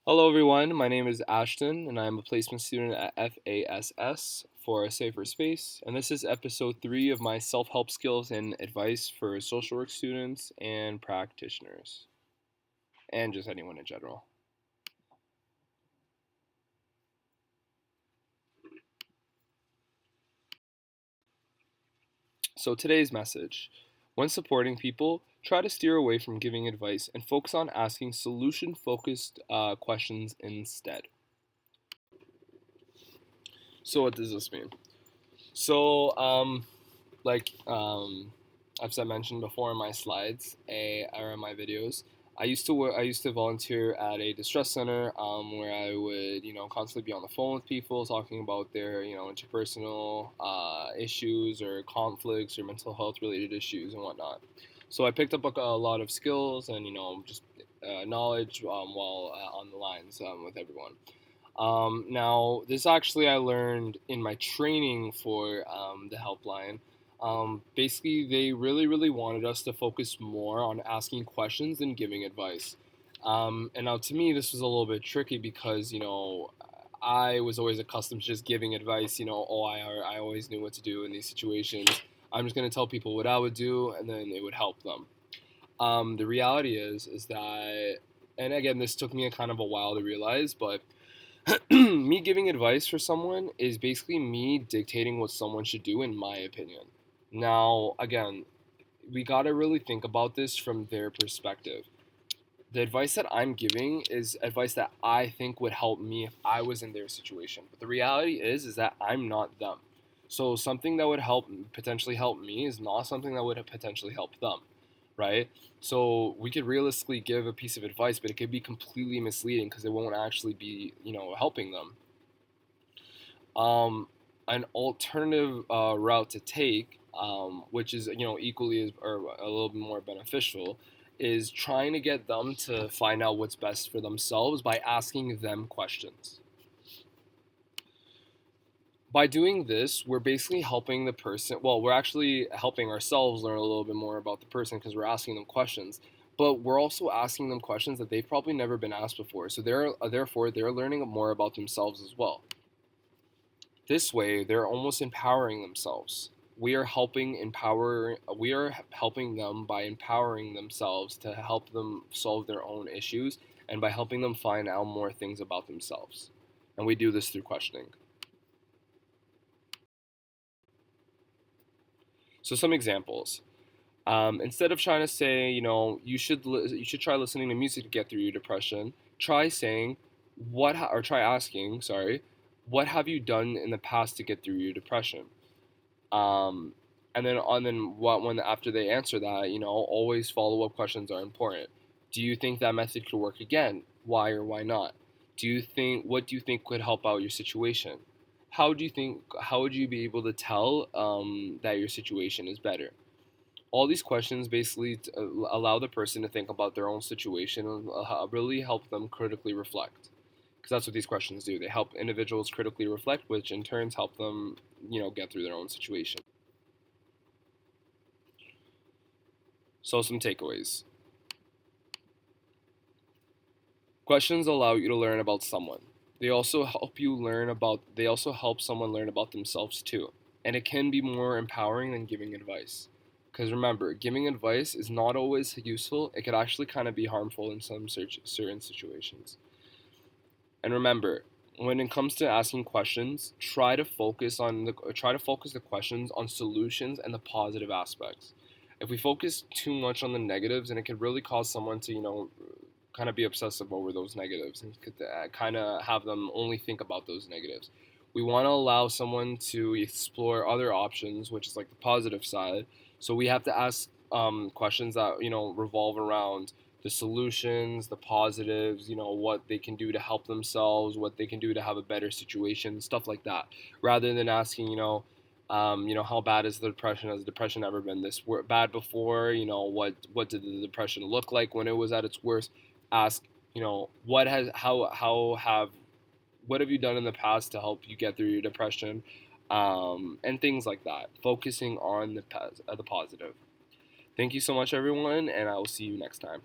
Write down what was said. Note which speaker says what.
Speaker 1: Hello, everyone. My name is Ashton, and I'm a placement student at FASS for a safer space. And this is episode 3 of my self help skills and advice for social work students and practitioners, and just anyone in general. So, today's message: when supporting people, try to steer away from giving advice and focus on asking solution focused questions instead. So, what does this mean? So, like I've said mentioned before in my slides or in my videos, I used to volunteer at a distress center where I would constantly be on the phone with people talking about their interpersonal issues or conflicts or mental health related issues and whatnot. So I picked up a lot of skills and just knowledge while on the lines with everyone. Now, this actually I learned in my training for the helpline. Basically, they really wanted us to focus more on asking questions than giving advice. And now, to me, this was a little bit tricky because, I was always accustomed to just giving advice. I always knew what to do in these situations. I'm just going to tell people what I would do, and then it would help them. The reality is that, and again, this took me a kind of a while to realize, but me giving advice for someone is basically me dictating what someone should do, in my opinion. Now, again, we got to really think about this from their perspective. The advice that I'm giving is advice that I think would help me if I was in their situation. But the reality is that I'm not them. So something that would potentially help me is not something that would potentially help them, right? So we could realistically give a piece of advice, but it could be completely misleading because it won't actually be, helping them. Um, an alternative route to take, which is equally or a little bit more beneficial, is trying to get them to find out what's best for themselves by asking them questions. By doing this, we're basically helping the person. Well, we're actually helping ourselves learn a little bit more about the person because we're asking them questions. But we're also asking them questions that they've probably never been asked before. So therefore they're learning more about themselves as well. This way, they're almost empowering themselves. We are helping them by empowering themselves to help them solve their own issues and by helping them find out more things about themselves. And we do this through questioning. So some examples. Instead of trying to say, you should try listening to music to get through your depression. Try saying, or try asking, sorry, what have you done in the past to get through your depression? Um, and then what when after they answer that, always follow up questions are important. Do you think that method could work again? Why or why not? What do you think could help out your situation? How would you be able to tell that your situation is better? All these questions basically allow the person to think about their own situation and really help them critically reflect. Because that's what these questions do. They help individuals critically reflect, which in turns help them, get through their own situation. So some takeaways. Questions allow you to learn about someone. They also help someone learn about themselves too. And it can be more empowering than giving advice. Because remember, giving advice is not always useful. It could actually kind of be harmful in some certain situations. And remember, when it comes to asking questions, try to focus the questions on solutions and the positive aspects. If we focus too much on the negatives, and it could really cause someone to kind of be obsessive over those negatives and could kind of have them only think about those negatives. We want to allow someone to explore other options, which is like the positive side. So we have to ask questions that revolve around the solutions, the positives, what they can do to help themselves, what they can do to have a better situation, stuff like that, rather than asking, how bad is the depression? Has the depression ever been this bad before? What did the depression look like when it was at its worst? Ask, what have you done in the past to help you get through your depression, and things like that. Focusing on the positive. Thank you so much, everyone, and I will see you next time.